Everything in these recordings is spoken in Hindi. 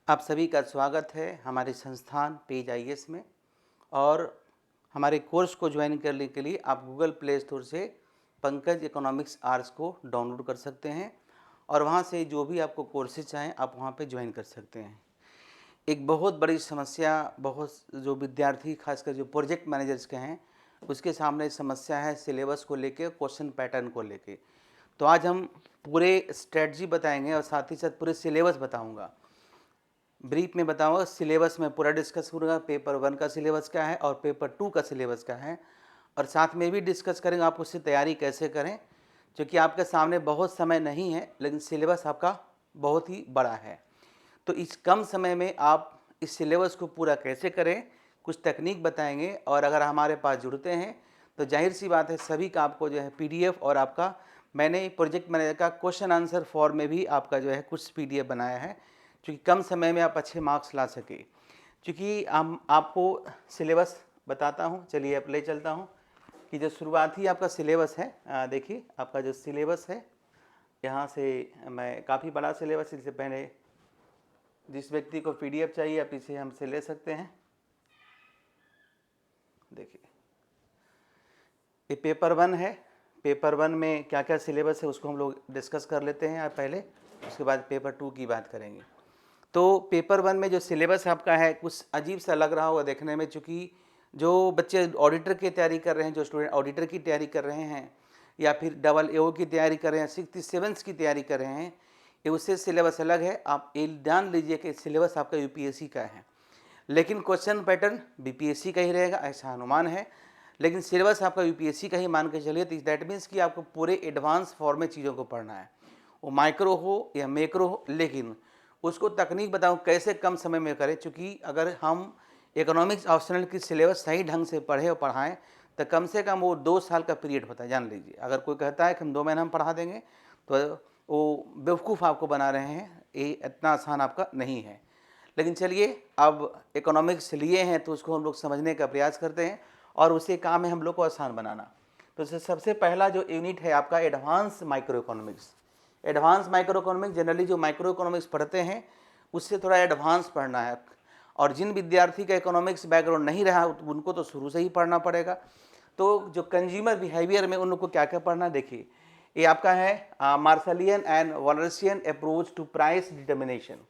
आप सभी का स्वागत है हमारे संस्थान पेज आईएएस में। और हमारे कोर्स को ज्वाइन करने के लिए आप गूगल प्ले स्टोर से पंकज इकोनॉमिक्स आर्ट्स को डाउनलोड कर सकते हैं और वहां से जो भी आपको कोर्सेज चाहें आप वहां पे ज्वाइन कर सकते हैं। एक बहुत बड़ी समस्या बहुत जो विद्यार्थी खासकर जो प्रोजेक्ट मैनेजर्स के हैं उसके सामने समस्या है सिलेबस को लेके, क्वेश्चन पैटर्न को लेके। तो आज हम पूरे स्ट्रेटजी बताएंगे और साथ ही साथ पूरे सिलेबस बताऊंगा। ब्रीफ में बताऊंगा, सिलेबस में पूरा डिस्कस करूँगा, पेपर 1 का सिलेबस क्या है और पेपर 2 का सिलेबस क्या है, और साथ में भी डिस्कस करेंगे आप उससे तैयारी कैसे करें, क्योंकि आपके सामने बहुत समय नहीं है लेकिन सिलेबस आपका बहुत ही बड़ा है। तो इस कम समय में आप इस सिलेबस को पूरा कैसे करें, कुछ तकनीक बताएंगे। और अगर हमारे पास जुड़ते हैं तो जाहिर सी बात है सभी का आपको जो है पीडीएफ और आपका मैंने प्रोजेक्ट मैनेजर का क्वेश्चन आंसर फॉर्म में भी आपका जो है कुछ पीडीएफ बनाया है, क्योंकि कम समय में आप अच्छे मार्क्स ला सके। क्योंकि हम आपको सिलेबस बताता हूँ, चलिए अब ले चलता हूँ कि जो शुरुआती आपका सिलेबस है, देखिए आपका जो सिलेबस है यहाँ से मैं काफ़ी बड़ा सिलेबस, इससे पहले जिस व्यक्ति को पीडीएफ चाहिए आप इसे हमसे ले सकते हैं। देखिए ये पेपर 1 है। पेपर 1 में क्या क्या सिलेबस है उसको हम लोग डिस्कस कर लेते हैं पहले, उसके बाद पेपर 2 की बात करेंगे। तो पेपर 1 में जो सिलेबस आपका है कुछ अजीब सा लग रहा होगा देखने में, चूँकि जो बच्चे ऑडिटर की तैयारी कर रहे हैं, जो स्टूडेंट ऑडिटर की तैयारी कर रहे हैं या फिर डबल एओ की तैयारी कर रहे हैं, 67 की तैयारी कर रहे हैं, ये उससे सिलेबस अलग है। आप ये जान लीजिए कि सिलेबस आपका यूपीएससी का है, लेकिन क्वेश्चन पैटर्न बीपीएससी का ही रहेगा ऐसा अनुमान है, लेकिन सिलेबस आपका यूपीएससी का ही मान के चलिए। तो दैट मीन्स कि आपको पूरे एडवांस फॉर्म में चीज़ों को पढ़ना है, वो माइक्रो हो या मैक्रो हो, लेकिन उसको तकनीक बताऊँ कैसे कम समय में करें। चूँकि अगर हम इकोनॉमिक्स ऑप्शनल की सिलेबस सही ढंग से पढ़े और पढ़ाएं तो कम से कम वो 2 साल का पीरियड होता है, जान लीजिए। अगर कोई कहता है कि हम 2 महीना में पढ़ा देंगे तो वो बेवकूफ़ आपको बना रहे हैं, ये इतना आसान आपका नहीं है। लेकिन चलिए अब इकोनॉमिक्स लिए हैं तो उसको हम लोग समझने का प्रयास करते हैं और उसे काम है हम लोग को आसान बनाना। तो सबसे पहला जो यूनिट है आपका advance micro economics. Advance micro economics generally जो माइक्रो इकोनॉमिक्स पढ़ते हैं उससे थोड़ा एडवांस पढ़ना है, और जिन विद्यार्थी का इकोनॉमिक्स बैकग्राउंड नहीं रहा उनको तो शुरू से ही पढ़ना पड़ेगा। तो जो कंज्यूमर बिहेवियर में उन लोग को क्या क्या पढ़ना, देखिए ये आपका है Marshallian and Walrasian approach to price determination.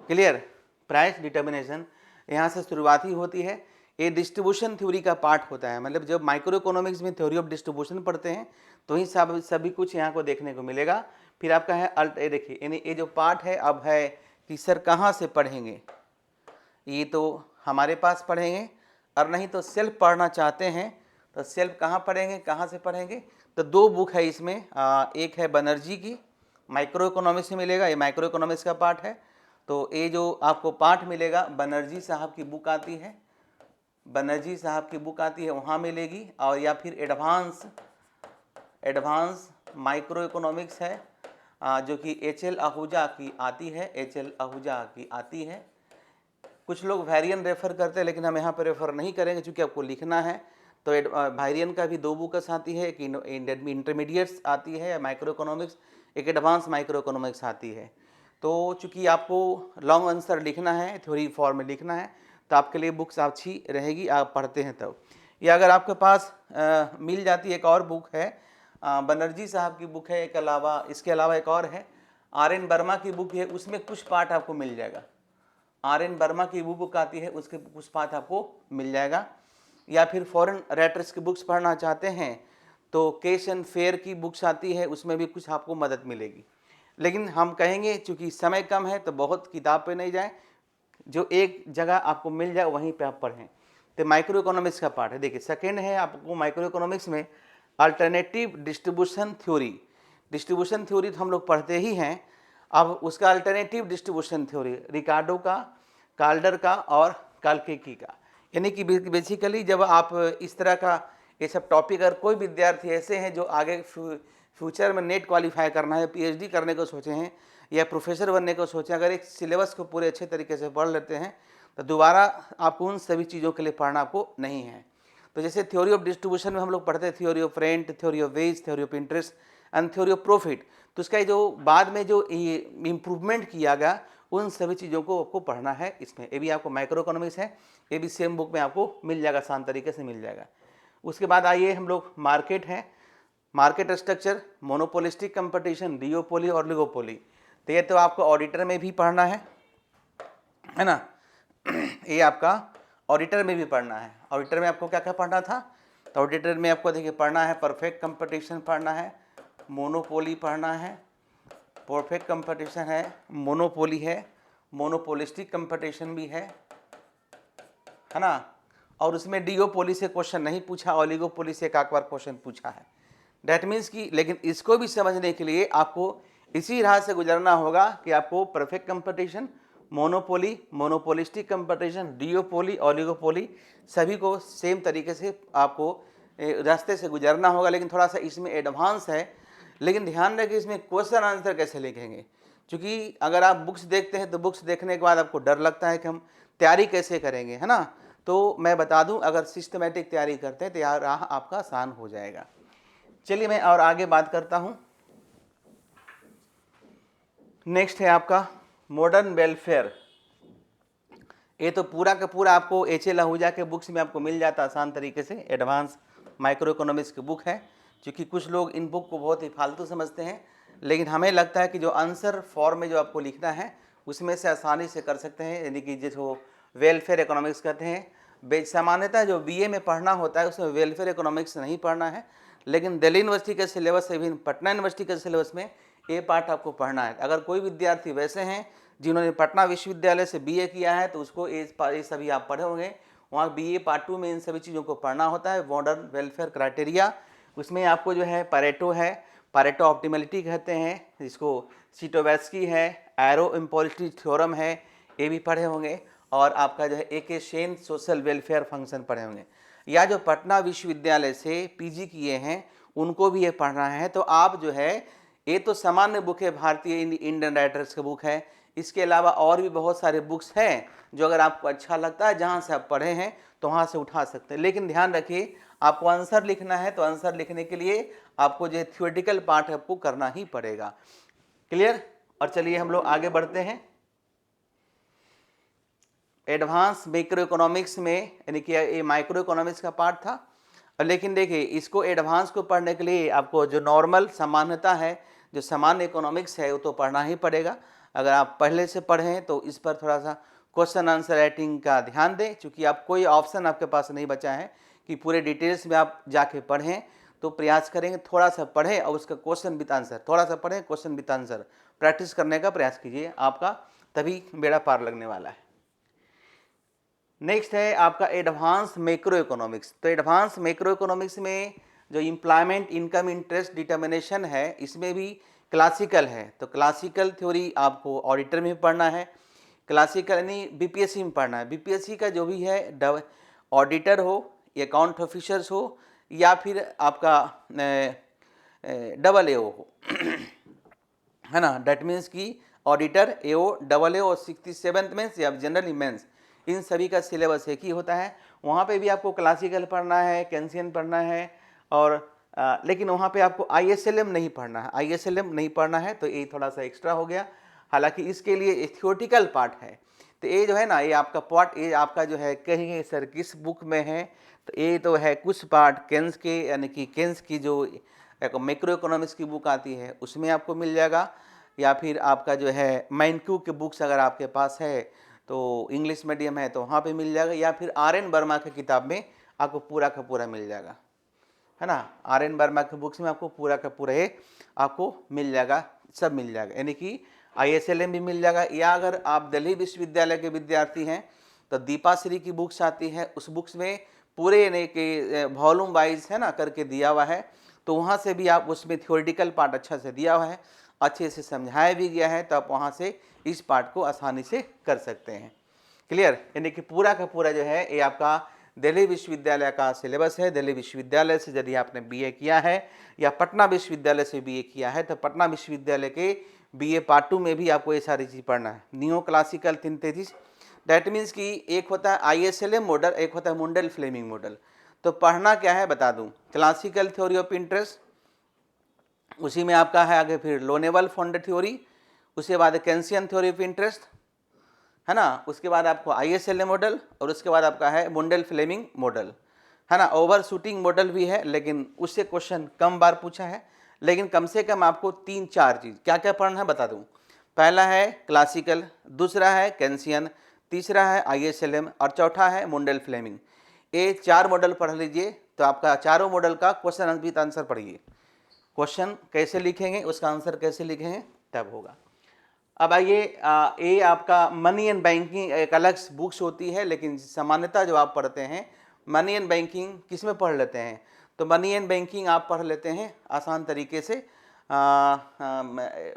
Clear, price determination यहाँ से शुरुआत ही होती है। ये डिस्ट्रीब्यूशन थ्योरी का पार्ट होता है, मतलब जब माइक्रो इकोनॉमिक्स में थ्योरी ऑफ डिस्ट्रीब्यूशन पढ़ते हैं तो ही सभी कुछ यहाँ को देखने को मिलेगा। फिर आपका है अल्ट, ये देखिए यानी ये जो पार्ट है अब है कि सर कहाँ से पढ़ेंगे, ये तो हमारे पास पढ़ेंगे और नहीं तो सेल्फ पढ़ना चाहते हैं तो सेल्फ कहाँ पढ़ेंगे, कहाँ से पढ़ेंगे। तो 2 बुक है इसमें, एक है बनर्जी की माइक्रो इकोनॉमिक्स में मिलेगा, ये माइक्रो इकोनॉमिक्स का पार्ट है। तो ये जो आपको पार्ट मिलेगा बनर्जी साहब की बुक आती है, बनर्जी साहब की बुक आती है वहाँ मिलेगी, और या फिर एडवांस माइक्रो इकोनॉमिक्स है जो कि एच.एल. आहूजा की आती है, एच.एल. आहूजा की आती है। कुछ लोग वेरियन रेफ़र करते हैं लेकिन हम यहाँ पर रेफ़र नहीं करेंगे क्योंकि आपको लिखना है। तो वेरियन का भी 2 बुक्स आती है, एक इंटरमीडिएट्स आती है माइक्रो इकोनॉमिक्स, एक एडवांस माइक्रो इकोनॉमिक्स आती है। तो चूँकि आपको लॉन्ग आंसर लिखना है, थ्योरी फॉर्म में लिखना है, तो आपके लिए बुक्स अच्छी रहेगी, आप पढ़ते हैं तब। या अगर आपके पास मिल जाती है एक और बुक है, बनर्जी साहब की बुक है, एक अलावा इसके अलावा एक और है आर.एन. वर्मा की बुक है, उसमें कुछ पार्ट आपको मिल जाएगा। आर.एन. वर्मा की वो बुक आती है, उसके कुछ पार्ट आपको मिल जाएगा। या फिर फॉरेन राइटर्स की बुक्स पढ़ना चाहते हैं तो कैश एंड फेयर की बुक्स आती है, उसमें भी कुछ आपको मदद मिलेगी। लेकिन हम कहेंगे चूँकि समय कम है तो बहुत किताब पे नहीं जाएं, जो एक जगह आपको मिल जाए वहीं पे आप पढ़ें। तो माइक्रो इकोनॉमिक्स का पार्ट है। देखिए सेकेंड है आपको माइक्रो इकोनॉमिक्स में alternative distribution theory. Distribution theory तो हम लोग पढ़ते ही हैं, अब उसका अल्टरनेटिव डिस्ट्रीब्यूशन थ्योरी रिकार्डो का, काल्डर का और काल्केकी का। यानी कि बेसिकली जब आप इस तरह का ये सब टॉपिक, अगर कोई विद्यार्थी ऐसे हैं जो आगे फ्यूचर में नेट क्वालिफाई करना है, पीएचडी करने को सोचे हैं या प्रोफेसर बनने को सोचे, अगर एक सिलेबस को पूरे अच्छे तरीके से पढ़ लेते हैं तो दोबारा आपको उन सभी चीज़ों के लिए पढ़ना आपको नहीं है। तो जैसे थ्योरी ऑफ डिस्ट्रीब्यूशन में हम लोग पढ़ते हैं theory of rent, theory of ways, theory of interest and theory of profit. तो उसका ये जो बाद में जो इम्प्रूवमेंट किया गया उन सभी चीज़ों को आपको पढ़ना है इसमें। ये भी आपको माइक्रो इकोनॉमिक्स है, ये भी सेम बुक में आपको मिल जाएगा, आसान तरीके से मिल जाएगा। उसके बाद आइए हम लोग मार्केट है, मार्केट स्ट्रक्चर, मोनोपोलिस्टिक कंपटीशन, डिओपोली और लिगोपोली। तो ये तो आपको ऑडिटर में भी पढ़ना है ना, ये आपका ऑडिटर में भी पढ़ना है। ऑडिटर में आपको क्या क्या पढ़ना था, तो ऑडिटर में आपको देखिए पढ़ना है परफेक्ट कंपटीशन पढ़ना है, मोनोपोली पढ़ना है, परफेक्ट कंपटीशन है, मोनोपोली है, मोनोपोलिस्टिक कंपटीशन भी है ना। और उसमें डिओपोली से क्वेश्चन नहीं पूछा, ओलिगोपोली से एक बार क्वेश्चन पूछा है। डैट मीन्स कि लेकिन इसको भी समझने के लिए आपको इसी राह से गुजरना होगा कि आपको perfect competition, monopoly, monopolistic competition, डिओपोली, oligopoly सभी को सेम तरीके से आपको रास्ते से गुजरना होगा। लेकिन थोड़ा सा इसमें एडवांस है, लेकिन ध्यान रखें इसमें क्वेश्चन आंसर कैसे लिखेंगे, क्योंकि अगर आप बुक्स देखते हैं तो बुक्स देखने के बाद आपको डर लगता है कि हम तैयारी कैसे करेंगे, है ना। तो मैं बता दूं, अगर सिस्टमेटिक तैयारी करते हैं तो यह राह आपका आसान हो जाएगा। चलिए मैं और आगे बात करता हूं। नेक्स्ट है आपका मॉडर्न वेलफेयर। ये तो पूरा का पूरा आपको एच.एल. आहूजा के बुक्स में आपको मिल जाता आसान तरीके से, एडवांस माइक्रो इकोनॉमिक्स की बुक है। क्योंकि कुछ लोग इन बुक को बहुत ही फालतू समझते हैं, लेकिन हमें लगता है कि जो आंसर फॉर्म में जो आपको लिखना है उसमें से आसानी से कर सकते हैं। यानी कि जो वेलफेयर इकोनॉमिक्स कहते हैं, सामान्यतः जो बीए में पढ़ना होता है उसमें वेलफेयर इकोनॉमिक्स नहीं पढ़ना है, लेकिन दिल्ली यूनिवर्सिटी के सिलेबस से भी पटना यूनिवर्सिटी के सिलेबस में ये पार्ट आपको पढ़ना है। अगर कोई विद्यार्थी वैसे हैं जिन्होंने पटना विश्वविद्यालय से बीए किया है तो उसको ये सभी आप पढ़े होंगे, वहाँ बीए पार्ट 2 में इन सभी चीज़ों को पढ़ना होता है। मॉडर्न वेलफेयर क्राइटेरिया, उसमें आपको जो है पैरेटो है, पैरेटो ऑप्टिमलिटी कहते हैं जिसको, सीटोवैस्की है, एरो इम्पोलिटी थ्योरम है, ये भी पढ़े होंगे। और आपका जो है AK. Sen social welfare function पढ़े होंगे। या जो पटना विश्वविद्यालय से पीजी किए हैं उनको भी ये पढ़ना है। तो आप जो है, ये तो सामान्य बुक है, भारतीय इंडियन राइटर्स की बुक है। इसके अलावा और भी बहुत सारे बुक्स हैं जो अगर आपको अच्छा लगता है, जहाँ से आप पढ़े हैं तो वहाँ से उठा सकते हैं। लेकिन ध्यान रखिए, आपको आंसर लिखना है तो आंसर लिखने के लिए आपको जो थ्योरेटिकल पार्ट है आपको करना ही पड़ेगा। क्लियर। और चलिए हम लोग आगे बढ़ते हैं एडवांस माइक्रो इकोनॉमिक्स में, यानी कि ये माइक्रो इकोनॉमिक्स का पार्ट था। लेकिन देखिए इसको एडवांस को पढ़ने के लिए आपको जो नॉर्मल सामान्यता है, जो सामान्य इकोनॉमिक्स है वो तो पढ़ना ही पड़ेगा। अगर आप पहले से पढ़ें तो इस पर थोड़ा सा क्वेश्चन आंसर राइटिंग का ध्यान दें, क्योंकि आप कोई ऑप्शन आपके पास नहीं बचा है कि पूरे डिटेल्स में आप जाके पढ़ें। तो प्रयास करेंगे थोड़ा सा पढ़ें और उसका क्वेश्चन विद आंसर, थोड़ा सा पढ़ें क्वेश्चन विद आंसर प्रैक्टिस करने का प्रयास कीजिए, आपका तभी बेड़ा पार लगने वाला है। नेक्स्ट है आपका एडवांस मैक्रो इकोनॉमिक्स। तो एडवांस मैक्रो इकोनॉमिक्स में जो एम्प्लॉयमेंट इनकम इंटरेस्ट डिटर्मिनेशन है, इसमें भी क्लासिकल है। तो क्लासिकल थ्योरी आपको ऑडिटर में पढ़ना है, क्लासिकल यानी बीपीएससी में पढ़ना है। बीपीएससी का जो भी है ऑडिटर हो, अकाउंट ऑफिसर्स हो, या फिर आपका डबल एओ हो, है ना। डैट मीन्स कि ऑडिटर, एओ, डबल एओ और 67th मेंस या जनरल मेंस, इन सभी का सिलेबस एक ही होता है। वहाँ पे भी आपको क्लासिकल पढ़ना है, कैंसियन पढ़ना है, और लेकिन वहाँ पे आपको आईएसएलएम नहीं पढ़ना है, आईएसएलएम नहीं पढ़ना है, तो ये थोड़ा सा एक्स्ट्रा हो गया। हालांकि इसके लिए थ्योरेटिकल पार्ट है। तो ये जो है ना, ये आपका पार्ट, ये आपका जो है कहेंगे सर किस बुक में है, तो ये तो है कुछ पार्ट केन्स के, यानी कि केन्स की जो मैक्रो इकोनॉमिक्स की बुक आती है उसमें आपको मिल जाएगा, या फिर आपका जो है मैनक्यू के बुक्स अगर आपके पास है तो इंग्लिश मीडियम है तो वहाँ पे मिल जाएगा, या फिर आर.एन. वर्मा की किताब में आपको पूरा का पूरा मिल जाएगा, है ना। आर.एन. वर्मा के बुक्स में आपको पूरा का पूरा ये आपको मिल जाएगा, सब मिल जाएगा, यानी कि आईएसएलएम भी मिल जाएगा। या अगर आप दिल्ली विश्वविद्यालय के विद्यार्थी हैं तो दीपाश्री की बुक्स आती है, उस बुक्स में पूरे यानी कि वॉल्यूम वाइज है ना करके दिया हुआ है, तो वहाँ से भी आप उसमें थ्योरेटिकल पार्ट अच्छा से दिया हुआ है, अच्छे से समझाया भी गया है, तो आप वहाँ से इस पार्ट को आसानी से कर सकते हैं। क्लियर। यानी कि पूरा का पूरा जो है ये आपका दिल्ली विश्वविद्यालय का सिलेबस है। दिल्ली विश्वविद्यालय से यदि आपने बीए किया है या पटना विश्वविद्यालय से बीए किया है तो पटना विश्वविद्यालय के बीए पार्ट 2 में भी आपको ये सारी चीज़ पढ़ना है। Neo classical synthesis, that means कि एक होता है आईएसएलएम मॉडल, एक होता है मुंडल फ्लेमिंग मॉडल। तो पढ़ना क्या है बता दूं, क्लासिकल थ्योरी ऑफ इंटरेस्ट, उसी में आपका है आगे फिर लोनेवल फंड थ्योरी, उसके बाद केंसियन थ्योरी ऑफ इंटरेस्ट, है ना, उसके बाद आपको ISLA मॉडल, और उसके बाद आपका है मुंडल फ्लेमिंग मॉडल, है ना। ओवर शूटिंग मॉडल भी है, लेकिन उससे क्वेश्चन कम बार पूछा है, लेकिन कम से कम आपको 3-4 चीज़ क्या क्या पढ़ना है बता दूं। पहला है क्लासिकल, दूसरा है केंसियन, तीसरा है ISLM और चौथा है मुंडल फ्लेमिंग। ये 4 मॉडल पढ़ लीजिए तो आपका चारों मॉडल का क्वेश्चन विद आंसर पढ़िए। क्वेश्चन कैसे लिखेंगे, उसका आंसर कैसे लिखेंगे, तब होगा। अब आइए, ये आपका मनी एंड बैंकिंग एक अलग बुक्स होती है, लेकिन सामान्यतः जो आप पढ़ते हैं मनी एंड बैंकिंग किस में पढ़ लेते हैं, तो मनी एंड बैंकिंग आप पढ़ लेते हैं आसान तरीके से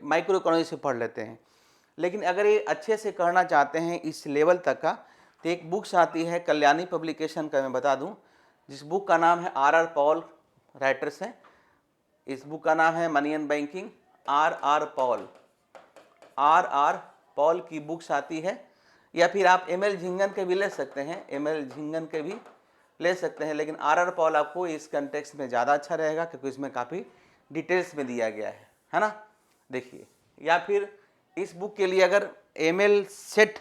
माइक्रो इकोनॉमी से पढ़ लेते हैं। लेकिन अगर ये अच्छे से करना चाहते हैं इस लेवल तक का, तो एक बुक्स आती है कल्याणी पब्लिकेशन का, मैं बता दूं, जिस बुक का नाम है R.R. पॉल, राइटर्स हैं। इस बुक का नाम है money and banking, R.R. Paul की बुक्स आती है, या फिर आप ML झिंगन के भी ले सकते हैं, ML झिंगन के भी ले सकते हैं, लेकिन R.R. पॉल आपको इस कंटेक्स्ट में ज़्यादा अच्छा रहेगा क्योंकि इसमें काफ़ी डिटेल्स में दिया गया है ना। देखिए, या फिर इस बुक के लिए अगर ML सेठ,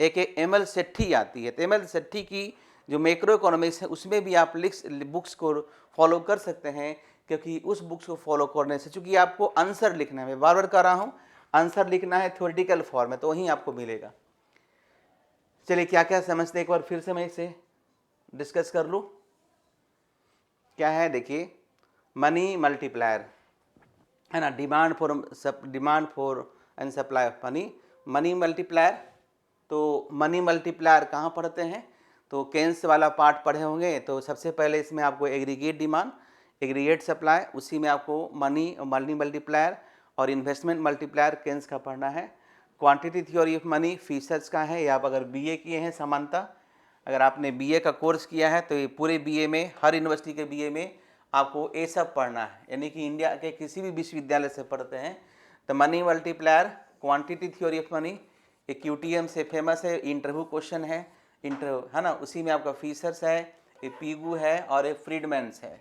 एक ML सेठी आती है, तो ML सेठी की जो मैक्रो इकोनॉमिक्स है उसमें भी आप बुक्स को फॉलो कर सकते हैं, क्योंकि उस बुक्स को फॉलो करने से, चूँकि आपको आंसर लिखना है, मैं बार बार कह रहा हूँ आंसर लिखना है थ्योरेटिकल फॉर्म में, तो वहीं आपको मिलेगा। चलिए, क्या क्या समझते हैं एक बार फिर से मैं इसे डिस्कस कर लूँ। क्या है, देखिए, मनी मल्टीप्लायर, है ना, demand for and supply of money, money multiplier. तो मनी मल्टीप्लायर कहाँ पढ़ते हैं, तो केन्स वाला पार्ट पढ़े होंगे। तो सबसे पहले इसमें आपको एग्रीगेट डिमांड, एग्रीगेट सप्लाई, उसी में आपको मनी मल्टीप्लायर और इन्वेस्टमेंट मल्टीप्लायर केन्स का पढ़ना है। Quantity theory of money features का है, या आप अगर BA किए हैं समानता, अगर आपने BA का कोर्स किया है तो ये पूरे BA में, हर यूनिवर्सिटी के BA में आपको ये सब पढ़ना है, यानी कि इंडिया के किसी भी विश्वविद्यालय से पढ़ते हैं तो money multiplier, quantity theory of money, ये QTM से फेमस है, इंटरव्यू क्वेश्चन है, है ना। उसी में आपका फीचर्स है, ये पीगू है और ये फ्रीडमैन्स है,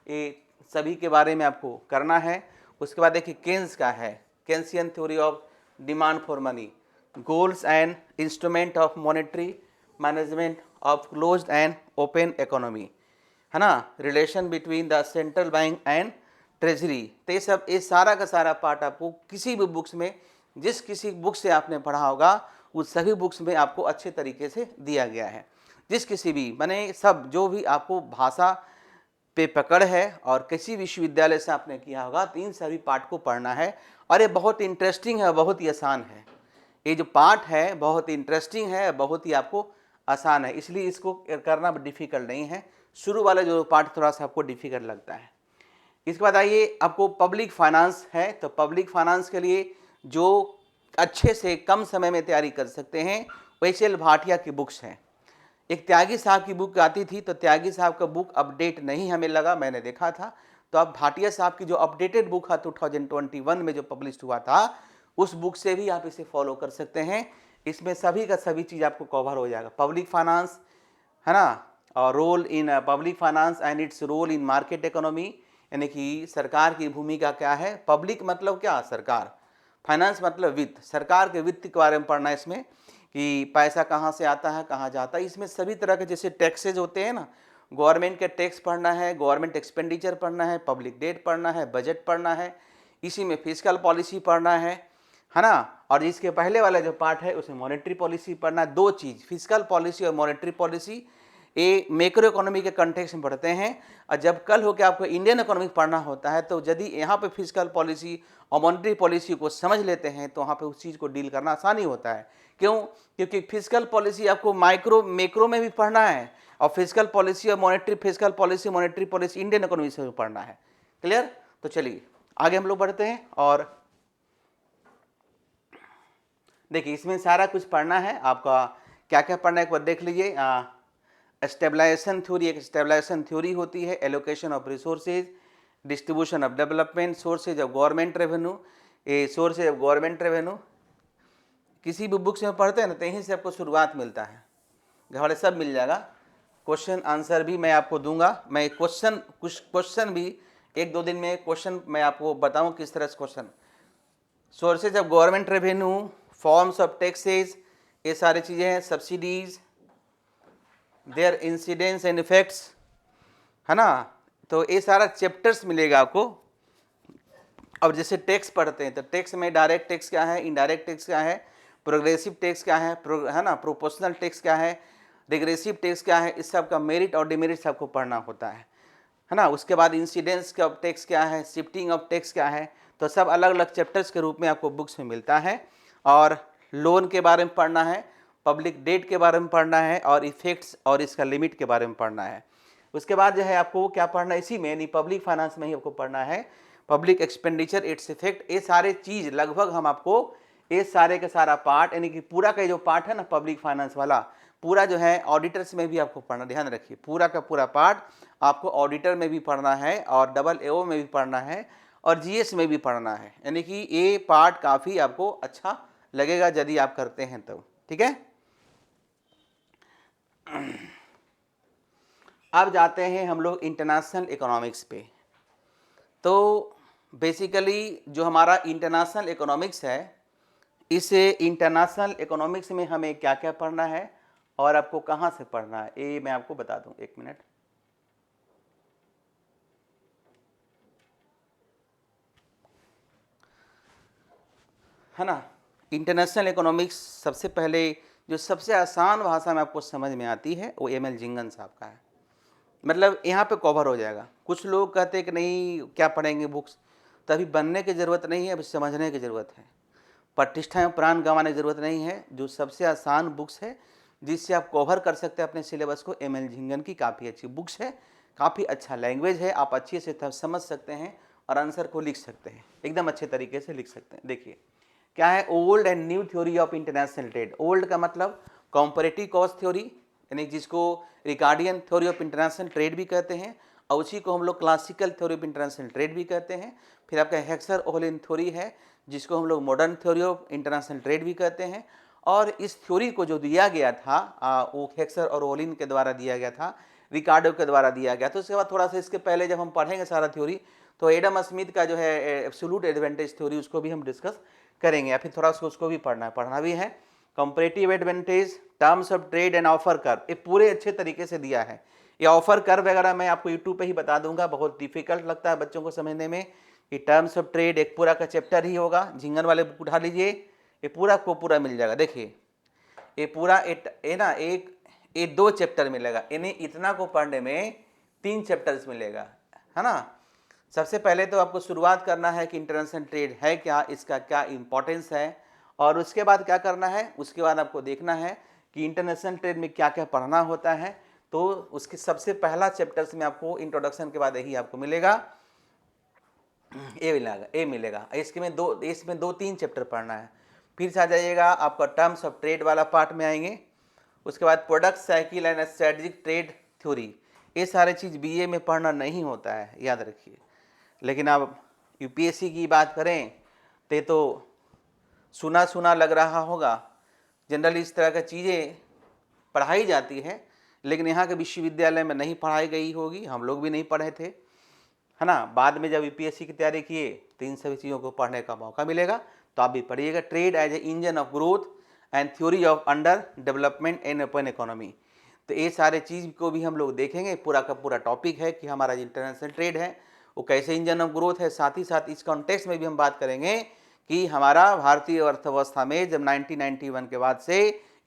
ये सभी के बारे में आपको करना है। उसके बाद देखिए केन्स का है, Keynesian theory of demand for money, goals and instrument of monetary management of closed and open economy, है ना, relation between the central bank and treasury. तो ये सारा का सारा पार्ट आपको किसी भी बुक्स में, जिस किसी बुक से आपने पढ़ा होगा उस सभी बुक्स में आपको अच्छे तरीके से दिया गया है। जिस किसी भी माने सब जो भी आपको भाषा पे पकड़ है और किसी विश्वविद्यालय से आपने किया होगा, तो इन सभी पार्ट को पढ़ना है। और ये बहुत इंटरेस्टिंग है, बहुत ही आसान है। ये जो पार्ट है बहुत इंटरेस्टिंग है, बहुत ही आपको आसान है, इसलिए इसको करना डिफ़िकल्ट नहीं है। शुरू वाला जो पार्ट थोड़ा सा आपको डिफ़िकल्ट लगता है। इसके बाद आइए, आपको पब्लिक फाइनेंस है, तो पब्लिक फाइनेंस के लिए जो अच्छे से कम समय में तैयारी कर सकते हैं HL भाटिया की बुक्स हैं। एक त्यागी साहब की बुक आती थी, तो त्यागी साहब का बुक अपडेट नहीं हमें लगा, मैंने देखा था, तो अब भाटिया साहब की जो अपडेटेड बुक है 2021 में जो पब्लिश हुआ था, उस बुक से भी आप इसे फॉलो कर सकते हैं। इसमें सभी का सभी चीज़ आपको कवर हो जाएगा, पब्लिक फाइनेंस, है ना, और role in public finance and its role in market economy, यानी कि सरकार की भूमिका क्या है। पब्लिक मतलब क्या, सरकार, फाइनेंस मतलब वित्त, सरकार के वित्त के बारे में पढ़ना है इसमें, कि पैसा कहाँ से आता है, कहाँ जाता है। इसमें सभी तरह के जैसे टैक्सेज होते हैं ना, गवर्नमेंट के टैक्स पढ़ना है, गवर्नमेंट एक्सपेंडिचर पढ़ना है, पब्लिक डेट पढ़ना है, बजट पढ़ना है, इसी में फिजिकल पॉलिसी पढ़ना है ना। और इसके पहले वाला जो पार्ट है उसमें मॉनेटरी पॉलिसी पढ़ना है। 2 चीज़, फिजिकल पॉलिसी और मॉनेटरी पॉलिसी, ये मैक्रो इकोनॉमी के कंटेक्स्ट में पढ़ते हैं। और जब कल होकर आपको इंडियन इकोनॉमी पढ़ना होता है, तो यदि यहाँ पे फिजिकल पॉलिसी और मॉनेटरी पॉलिसी को समझ लेते हैं तो वहाँ पे उस चीज़ को डील करना आसानी होता है। क्यों, क्योंकि फिजिकल पॉलिसी आपको मैक्रो में भी पढ़ना है, और फिजिकल पॉलिसी और मॉनेटरी पॉलिसी इंडियन इकोनॉमी से भी पढ़ना है। क्लियर। तो चलिए आगे हम लोग बढ़ते हैं, और देखिए इसमें सारा कुछ पढ़ना है आपका। क्या क्या पढ़ना है एक बार देख लीजिए। स्टेबलाइजेशन थ्योरी, एक स्टेबलाइजेशन थ्योरी होती है, allocation of resources, distribution of development, sources of government revenue, ये सोर्सेज ऑफ गवर्नमेंट रेवेन्यू किसी भी बुक्स में पढ़ते हैं ना, तो यहीं से आपको शुरुआत मिलता है, घबराए सब मिल जाएगा। क्वेश्चन आंसर भी मैं आपको दूंगा, मैं कुछ क्वेश्चन भी 1-2 दिन में क्वेश्चन मैं आपको बताऊं किस तरह से question. Sources of government revenue, forms of taxes, ये सारी चीज़ें हैं, subsidies, their incidence and effects, है ना। तो ये सारा चैप्टर्स मिलेगा आपको। अब जैसे टैक्स पढ़ते हैं तो टैक्स में डायरेक्ट टैक्स क्या है, इनडायरेक्ट टैक्स क्या है, प्रोग्रेसिव टैक्स क्या है ना, प्रोपोर्शनल टैक्स क्या है, रिग्रेसिव टैक्स क्या है, इस सब का मेरिट और डिमेरिट सबको पढ़ना होता है ना। उसके बाद इंसिडेंस ऑफ टैक्स क्या है, शिफ्टिंग ऑफ टैक्स क्या है, तो सब अलग अलग चैप्टर्स के रूप में आपको बुक्स में मिलता है। और लोन के बारे में पढ़ना है, पब्लिक डेट के बारे में पढ़ना है, और इफेक्ट्स और इसका लिमिट के बारे में पढ़ना है। उसके बाद जो है आपको क्या पढ़ना है, इसी में यानी पब्लिक फाइनेंस में ही आपको पढ़ना है पब्लिक एक्सपेंडिचर, इट्स इफेक्ट, ये सारे चीज़ लगभग हम आपको ये सारे का सारा पार्ट यानी कि पूरा का जो पार्ट है ना पब्लिक फाइनेंस वाला, पूरा जो है ऑडिटर्स में भी आपको पढ़ना, ध्यान रखिए पूरा का पूरा पार्ट आपको ऑडिटर में भी पढ़ना है और AAO में भी पढ़ना है और GS में भी पढ़ना है। यानी कि ये पार्ट काफ़ी आपको अच्छा लगेगा यदि आप करते हैं तो, ठीक है। अब जाते हैं हम लोग इंटरनेशनल इकोनॉमिक्स पे। तो बेसिकली जो हमारा इंटरनेशनल इकोनॉमिक्स है, इस इंटरनेशनल इकोनॉमिक्स में हमें क्या क्या पढ़ना है और आपको कहाँ से पढ़ना है, ये मैं आपको बता दूं। 1 मिनट, है ना। इंटरनेशनल इकोनॉमिक्स सबसे पहले जो सबसे आसान भाषा में आपको समझ में आती है वो ML झिंगन साहब का है। मतलब यहाँ पे कवर हो जाएगा। कुछ लोग कहते हैं कि नहीं क्या पढ़ेंगे बुक्स, तो अभी बनने की ज़रूरत नहीं है, अभी समझने की ज़रूरत है। प्रतिष्ठा में प्राण गंवाने की ज़रूरत नहीं है। जो सबसे आसान बुक्स है जिससे आप कवर कर सकते हैं अपने सिलेबस को, ML झिंगन की काफ़ी अच्छी बुक्स है, काफ़ी अच्छा लैंग्वेज है, आप अच्छे से समझ सकते हैं और आंसर को लिख सकते हैं, एकदम अच्छे तरीके से लिख सकते हैं। देखिए क्या है, old and new theory of international trade. Old का मतलब कॉम्परेटिव कॉस्ट थ्योरी, यानी जिसको Ricardian theory of international trade भी कहते हैं, और उसी को हम लोग classical theory of international trade भी कहते हैं। फिर आपका हेक्सर-ओहलिन थ्योरी है जिसको हम लोग modern theory of international trade भी कहते हैं। और इस थ्योरी को जो दिया गया था वो हेक्सर और ओहलिन के द्वारा दिया गया था, रिकार्डो के द्वारा दिया गया। तो उसके बाद थोड़ा सा इसके पहले जब हम पढ़ेंगे सारा थ्योरी तो एडम स्मिथ का जो है एब्सोल्यूट एडवांटेज थ्योरी उसको भी हम डिस्कस करेंगे, या फिर थोड़ा सा उसको भी पढ़ना भी है। Comparative advantage, terms of trade and offer curve, ये पूरे अच्छे तरीके से दिया है। ये ऑफर कर्व वगैरह मैं आपको यूट्यूब पे ही बता दूंगा, बहुत डिफिकल्ट लगता है बच्चों को समझने में कि टर्म्स ऑफ ट्रेड एक पूरा का चैप्टर ही होगा। झिंगन वाले बुक उठा लीजिए, ये पूरा को पूरा मिल जाएगा। देखिए ये पूरा ये 2 चैप्टर मिलेगा, इन्हें इतना को पढ़ने में 3 चैप्टर्स मिलेगा, है ना। सबसे पहले तो आपको शुरुआत करना है कि इंटरनेशनल ट्रेड है क्या, इसका क्या इंपॉर्टेंस है, और उसके बाद क्या करना है, उसके बाद आपको देखना है कि इंटरनेशनल ट्रेड में क्या क्या पढ़ना होता है। तो उसके सबसे पहला चैप्टर्स में आपको इंट्रोडक्शन के बाद यही आपको मिलेगा, ए मिलेगा। इसमें 2-3 चैप्टर पढ़ना है। फिर से आ जाइएगा आपका टर्म्स ऑफ ट्रेड वाला पार्ट में आएंगे। उसके बाद product cycle and strategic trade theory, ये सारे चीज़ BA में पढ़ना नहीं होता है, याद रखिए। लेकिन आप UPSC की बात करें तो सुना सुना लग रहा होगा, जनरली इस तरह की चीज़ें पढ़ाई जाती है, लेकिन यहाँ के विश्वविद्यालय में नहीं पढ़ाई गई होगी, हम लोग भी नहीं पढ़े थे, है ना। बाद में जब UPSC की तैयारी किए तो इन सभी चीज़ों को पढ़ने का मौका मिलेगा, तो आप भी पढ़िएगा। Trade as a engine of growth and theory of under development in open economy, तो ये सारे चीज़ को भी हम लोग देखेंगे। पूरा का पूरा टॉपिक है कि हमारा इंटरनेशनल ट्रेड है वो कैसे इंजन ऑफ ग्रोथ है। साथ ही साथ इस कॉन्टेक्स्ट में भी हम बात करेंगे कि हमारा भारतीय अर्थव्यवस्था में जब 1991 के बाद से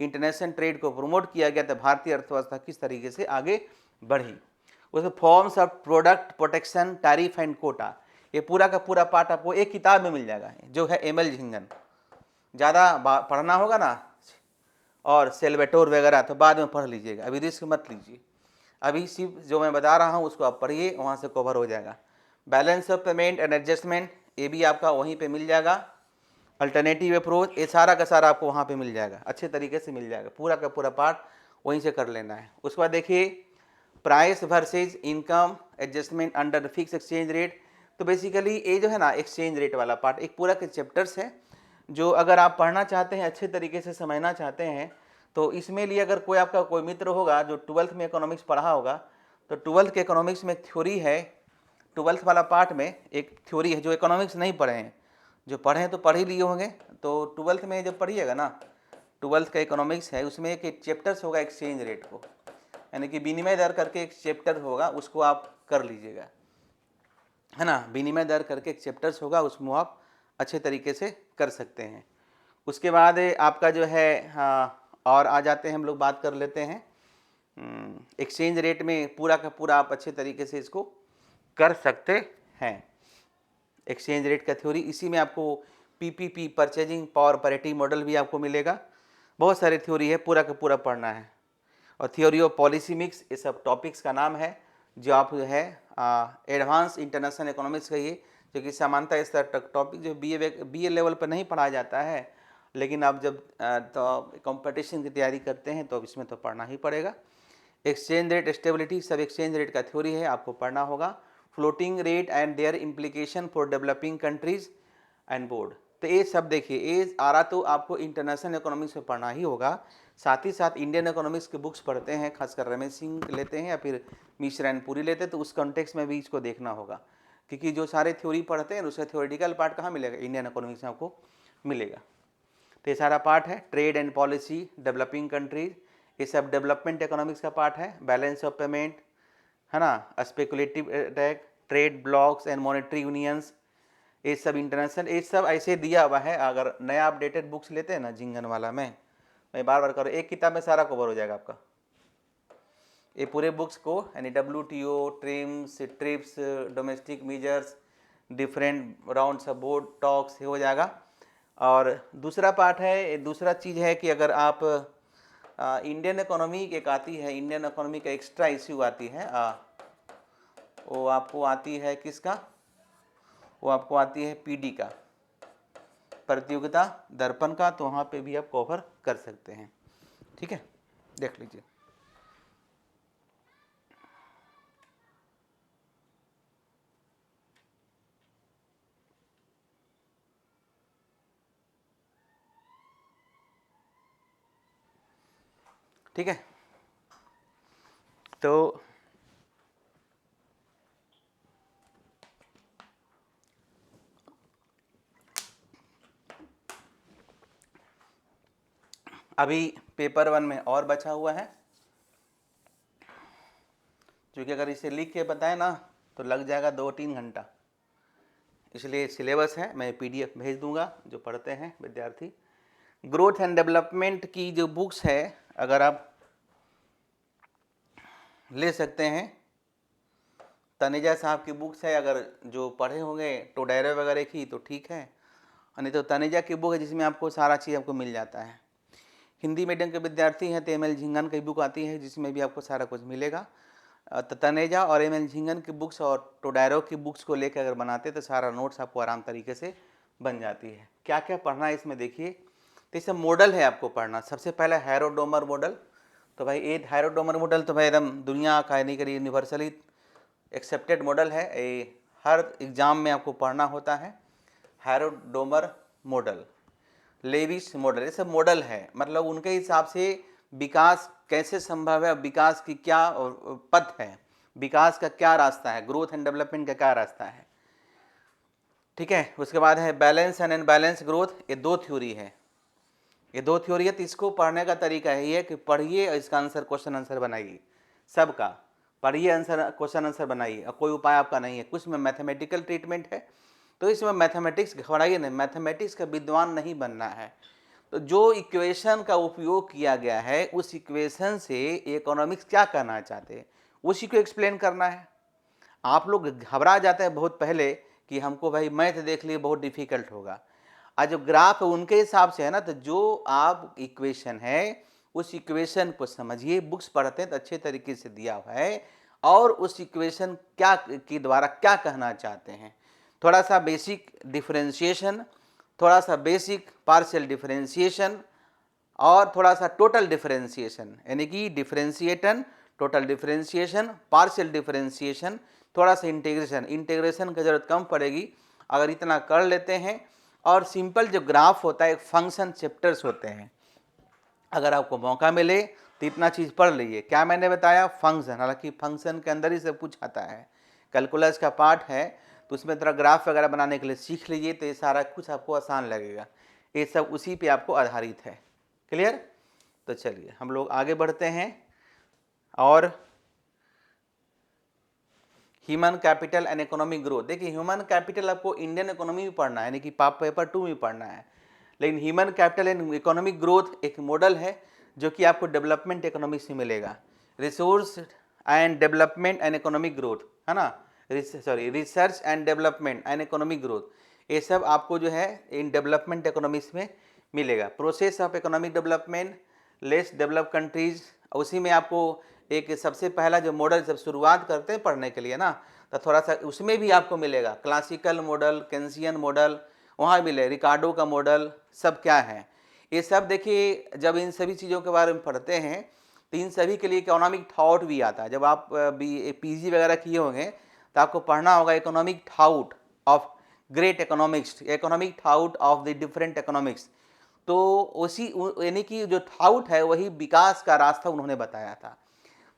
इंटरनेशनल ट्रेड को प्रमोट किया गया तो भारतीय अर्थव्यवस्था किस तरीके से आगे बढ़ी। उसमें forms of product protection, tariff and quota, ये पूरा का पूरा पार्ट आपको एक किताब में मिल जाएगा, जो है ML झिंगन। ज़्यादा पढ़ना होगा ना और सेल्वेटोर वगैरह तो बाद में पढ़ लीजिएगा, अभी रिस्क मत लीजिए। अभी सिर्फ जो मैं बता रहा हूँ उसको आप पढ़िए, वहाँ से कवर हो जाएगा। Balance of payment and adjustment, ये भी आपका वहीं पे मिल जाएगा। अल्टरनेटिव अप्रोच, ये सारा का सारा आपको वहाँ पे मिल जाएगा, अच्छे तरीके से मिल जाएगा। पूरा का पूरा पार्ट वहीं से कर लेना है। उसके बाद देखिए price versus income adjustment under fix exchange rate, तो बेसिकली ये जो है ना एक्सचेंज रेट वाला पार्ट एक पूरा के चैप्टर्स है, जो अगर आप पढ़ना चाहते हैं, अच्छे तरीके से समझना चाहते हैं, तो इसमें लिए अगर कोई आपका कोई मित्र होगा जो 12th में इकोनॉमिक्स पढ़ा होगा, तो 12th के इकोनॉमिक्स में थ्योरी है ट्वेल्थ वाला पार्ट में एक थ्योरी है, जो इकोनॉमिक्स नहीं पढ़े हैं, जो पढ़े हैं तो पढ़ ही लिए होंगे, तो ट्वेल्थ में जब पढ़िएगा ना, ट्वेल्थ का इकोनॉमिक्स है, उसमें एक चैप्टर्स होगा एक्सचेंज रेट को, यानी कि विनिमय दर करके एक चैप्टर होगा, उसको आप कर लीजिएगा, है ना। विनिमय दर करके एक चैप्टर्स होगा, उसमें आप अच्छे तरीके से कर सकते हैं। उसके बाद आपका जो है, हाँ, और आ जाते हैं हम लोग, बात कर लेते हैं एक्सचेंज रेट में पूरा का पूरा आप अच्छे तरीके से इसको कर सकते हैं। एक्सचेंज रेट का थ्योरी, इसी में आपको PPP, purchasing power parity model भी आपको मिलेगा, बहुत सारी थ्योरी है, पूरा का पूरा पढ़ना है। और थ्योरी ऑफ पॉलिसी मिक्स, ये सब टॉपिक्स का नाम है, जो आप जो है एडवांस इंटरनेशनल इकोनॉमिक्स का, ये जो कि सामान्यतः इस टॉपिक जो बीए लेवल पर नहीं पढ़ा जाता है, लेकिन आप जब तो कंपटीशन की तैयारी करते हैं तो अब इसमें तो पढ़ना ही पड़ेगा। एक्सचेंज रेट स्टेबिलिटी, सब एक्सचेंज रेट का थ्योरी है, आपको पढ़ना होगा। Floating rate and their implication for developing countries and board, तो ये सब देखिए, ये आ रहा तो आपको इंटरनेशनल इकोनॉमिक्स में पढ़ना ही होगा, साथ ही साथ इंडियन इकोनॉमिक्स के बुक्स पढ़ते हैं, खासकर रमेश सिंह लेते हैं या फिर मिश्रा एंड पुरी लेते हैं, तो उस कॉन्टेक्स्ट में भी इसको देखना होगा, क्योंकि जो सारे थ्योरी पढ़ते हैं उसका थ्योरेटिकल पार्ट कहाँ मिलेगा, इंडियन इकोनॉमिक्स में आपको मिलेगा। तो ये सारा पार्ट है। Trade and policy, developing countries, ये सब डेवलपमेंट इकोनॉमिक्स का पार्ट है। बैलेंस ऑफ पेमेंट, है ना, speculative attack, trade blocks and monetary unions, ये सब इंटरनेशनल, ये सब ऐसे दिया हुआ है। अगर नया अपडेटेड बुक्स लेते हैं ना, जिंगन वाला मैं बार बार करूँ, एक किताब में सारा कवर हो जाएगा आपका, ये पूरे बुक्स को, यानी WTO, TRIMS, trips, domestic measures, different rounds of board talks हो जाएगा। और दूसरा पार्ट है, दूसरा चीज़ है कि अगर आप इंडियन इकोनॉमी एक आती है, इंडियन इकोनॉमी का एक्स्ट्रा इश्यू आती है, वो आपको आती है किसका, वो आपको आती है PD का, प्रतियोगिता दर्पण का, तो वहाँ पे भी आप कवर कर सकते हैं। ठीक है, देख लीजिए। ठीक है, तो अभी पेपर 1 में और बचा हुआ है, क्योंकि अगर इसे लिख के बताएं ना तो लग जाएगा 2-3 घंटा, इसलिए सिलेबस है, मैं PDF भेज दूंगा जो पढ़ते हैं विद्यार्थी। ग्रोथ एंड डेवलपमेंट की जो बुक्स है, अगर आप ले सकते हैं, तनेजा साहब की बुक्स है, अगर जो पढ़े होंगे टोडायरो वगैरह की तो ठीक है, नहीं तो तनेजा की बुक है जिसमें आपको सारा चीज़ आपको मिल जाता है। हिंदी मीडियम के विद्यार्थी हैं तो ML झिंगन की बुक आती है जिसमें भी आपको सारा कुछ मिलेगा। तो तनेजा और ML झिंगन की बुक्स और टोडायरो की बुक्स को लेकर अगर बनाते तो सारा नोट्स आपको आराम तरीके से बन जाती है। क्या क्या पढ़ना है इसमें देखिए, तो इसमें मॉडल है आपको पढ़ना। सबसे पहले हैरोडोमर मॉडल, तो भाई ये हैरोडोमर मॉडल तो भाई एकदम दुनिया का नहीं करी यूनिवर्सली एक्सेप्टेड मॉडल है, ये हर एग्ज़ाम में आपको पढ़ना होता है। हैरोडोमर मॉडल, लेविस मॉडल, ये सब मॉडल है, मतलब उनके हिसाब से विकास कैसे संभव है, विकास की क्या पथ है, विकास का क्या रास्ता है, ग्रोथ एंड डेवलपमेंट का क्या रास्ता है। ठीक है, उसके बाद है बैलेंस एंड अनबैलेंस ग्रोथ, ये 2 थ्योरी है, ये 2 थ्योरी है। तो इसको पढ़ने का तरीका है ये कि पढ़िए और इसका आंसर क्वेश्चन आंसर बनाइए, सबका पढ़िए, आंसर क्वेश्चन आंसर बनाइए, और कोई उपाय आपका नहीं है। कुछ में मैथमेटिकल ट्रीटमेंट है, तो इसमें मैथमेटिक्स पढ़ाइए नहीं, मैथमेटिक्स का विद्वान नहीं बनना है। तो जो इक्वेशन का उपयोग किया गया है उस इक्वेशन से इकोनॉमिक्स क्या कहना चाहते हैं उसी को एक्सप्लेन करना है। आप लोग घबरा जाते हैं बहुत पहले कि हमको भाई मैथ देख लिए बहुत डिफिकल्ट होगा, आज जो ग्राफ है उनके हिसाब से है ना, तो जो आप इक्वेशन है उस इक्वेशन को समझिए, बुक्स पढ़ते हैं तो अच्छे तरीके से दिया हुआ है, और उस इक्वेशन क्या के द्वारा क्या कहना चाहते हैं। थोड़ा सा बेसिक डिफरेंशिएशन, थोड़ा सा बेसिक पार्शियल डिफरेंशिएशन, और थोड़ा सा टोटल डिफरेंशिएशन, यानी कि differentiation, total differentiation, partial differentiation, थोड़ा सा इंटीग्रेशन, इंटीग्रेशन की जरूरत कम पड़ेगी अगर इतना कर लेते हैं। और सिंपल जो ग्राफ होता है, एक फंक्शन चैप्टर्स होते हैं, अगर आपको मौका मिले तो इतना चीज़ पढ़ लीजिए। क्या मैंने बताया, फंक्शन, हालांकि फंक्शन के अंदर ही सब कुछ आता है, कैलकुलस का पार्ट है, तो उसमें थोड़ा ग्राफ वगैरह बनाने के लिए सीख लीजिए, तो ये सारा कुछ आपको आसान लगेगा। ये सब उसी पे आपको आधारित है। क्लियर? तो चलिए हम लोग आगे बढ़ते हैं। और human capital and economic growth. देखिए ह्यूमन कैपिटल आपको इंडियन इकोनॉमी में पढ़ना है, यानी कि पेपर 2 में पढ़ना है, लेकिन human capital and economic growth एक मॉडल है जो कि आपको डेवलपमेंट इकोनॉमिक्स में मिलेगा। Resource and development and economic growth, है ना, research and development and economic growth, ये सब आपको जो है इन डेवलपमेंट इकोनॉमिक्स में मिलेगा। Process of economic development, less develop countries, उसी में आपको एक सबसे पहला जो मॉडल जब शुरुआत करते हैं पढ़ने के लिए ना, तो थोड़ा सा उसमें भी आपको मिलेगा क्लासिकल मॉडल, केंसियन मॉडल, वहाँ मिले रिकार्डो का मॉडल, सब क्या है ये सब। देखिए जब इन सभी चीज़ों के बारे में पढ़ते हैं तो इन सभी के लिए इकोनॉमिक थॉट भी आता है। जब आप पीजी वगैरह किए होंगे तो आपको पढ़ना होगा economic thought of great economics, economic thought of the different economics. तो उसी यानी कि जो थॉट है वही विकास का रास्ता उन्होंने बताया था।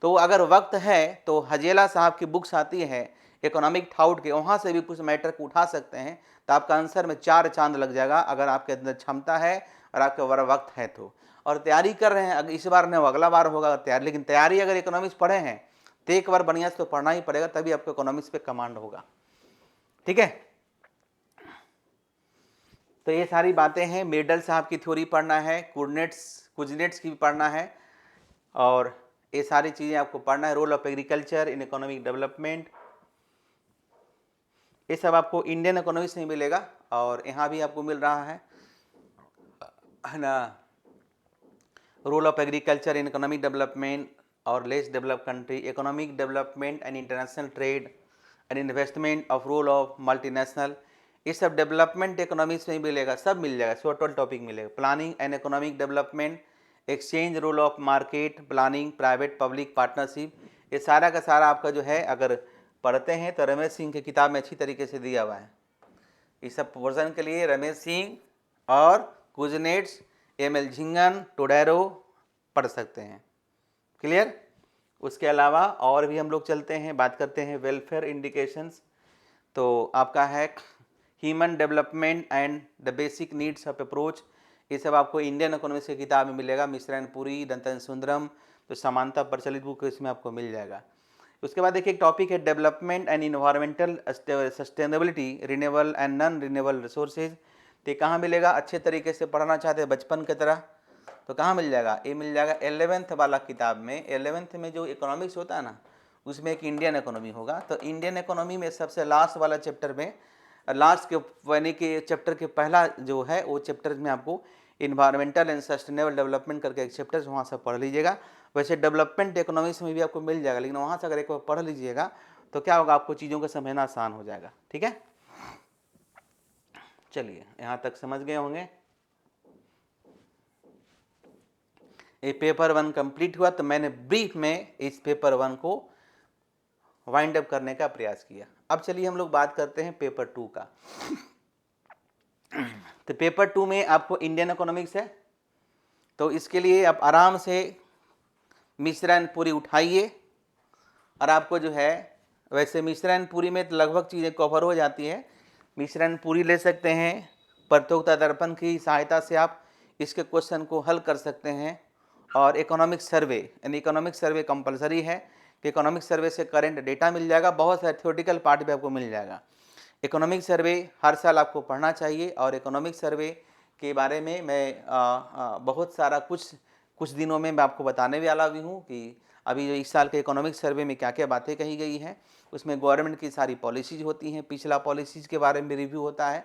तो अगर वक्त है तो हजेला साहब की बुक्स आती है इकोनॉमिक थॉट के, वहाँ से भी कुछ मैटर को उठा सकते हैं, तो आपका आंसर में 4 चांद लग जाएगा अगर आपके अंदर क्षमता है और आपके ऊपर वक्त है तो। और तैयारी कर रहे हैं, अगर इस बार नहीं अगला बार होगा तैयारी, लेकिन तैयारी अगर इकोनॉमिक्स पढ़े हैं तो एक बार बढ़िया से तो पढ़ना ही पड़ेगा, तभी आपको इकोनॉमिक्स पे कमांड होगा। ठीक है, तो ये सारी बातें हैं। मेडल साहब की थ्योरी पढ़ना है, कुजनेट्स की भी पढ़ना है, और ये सारी चीज़ें आपको पढ़ना है। Role of agriculture in economic development, ये सब आपको इंडियन इकोनॉमिक्स में मिलेगा, और यहाँ भी आपको मिल रहा है ना। Role of agriculture in economic development और less develop country, economic development and international trade and investment of role of multinational, ये सब डेवलपमेंट इकोनॉमिक्स में मिलेगा, सब मिल जाएगा, टोटल टॉपिक मिलेगा। Planning and economic development, exchange, role of market, planning, private public partnership, ये सारा का सारा आपका जो है अगर पढ़ते हैं तो रमेश सिंह की किताब में अच्छी तरीके से दिया हुआ है। इस सब पोर्शन के लिए रमेश सिंह और कुजनेट्स, एमएल झिंगन, टोडेरो पढ़ सकते हैं। क्लियर? उसके अलावा और भी हम लोग चलते हैं, बात करते हैं वेलफेयर इंडिकेशंस। तो आपका है human development and the basic needs of approach, ये सब आपको इंडियन इकोनॉमिक्स की किताब में मिलेगा। मिश्रा एंड पुरी, दंतन सुंदरम, तो समानता प्रचलित बुक इसमें आपको मिल जाएगा। उसके बाद देखिए एक टॉपिक है development and environmental sustainability, renewable and non renewable resources, तो कहाँ मिलेगा? अच्छे तरीके से पढ़ना चाहते हैं बचपन की तरह तो कहाँ मिल जाएगा? ये मिल जाएगा 11th वाला किताब में। 11th में जो इकोनॉमिक्स होता है ना, उसमें एक इंडियन इकोनॉमी होगा। तो इंडियन इकोनॉमी में सबसे लास्ट वाला चैप्टर में, लास्ट के यानी कि चैप्टर के पहला जो है वो चैप्टर में आपको इन्वायरमेंटल एंड सस्टेनेबल डेवलपमेंट करके एक चैप्टर वहाँ से पढ़ लीजिएगा। वैसे डेवलपमेंट इकोनॉमिक्स में भी आपको मिल जाएगा, लेकिन वहाँ से अगर एक बार पढ़ लीजिएगा तो क्या होगा, आपको चीज़ों को समझना आसान हो जाएगा। ठीक है, चलिए यहाँ तक समझ गए होंगे। ये पेपर 1 कंप्लीट हुआ, तो मैंने ब्रीफ में इस पेपर 1 को वाइंड अप करने का प्रयास किया। अब चलिए हम लोग बात करते हैं पेपर 2 का। तो पेपर 2 में आपको इंडियन इकोनॉमिक्स है, तो इसके लिए आप आराम से मिश्रा एंड पुरी उठाइए, और आपको जो है वैसे मिश्रा एंड पुरी में तो लगभग चीज़ें कवर हो जाती है। मिश्रा एंड पुरी ले सकते हैं, प्रतियोगिता दर्पण की सहायता से आप इसके क्वेश्चन को हल कर सकते हैं। और इकोनॉमिक सर्वे, यानी इकोनॉमिक सर्वे कंपलसरी है कि इकोनॉमिक सर्वे से करंट डेटा मिल जाएगा, बहुत सारे थ्योरेटिकल पार्ट भी आपको मिल जाएगा। इकोनॉमिक सर्वे हर साल आपको पढ़ना चाहिए, और इकोनॉमिक सर्वे के बारे में मैं बहुत सारा कुछ दिनों में मैं आपको बताने वाला भी हूँ कि अभी जो इस साल के इकोनॉमिक सर्वे में क्या क्या बातें कही गई हैं। उसमें गवर्नमेंट की सारी पॉलिसीज़ होती हैं, पिछला पॉलिसीज़ के बारे में रिव्यू होता है,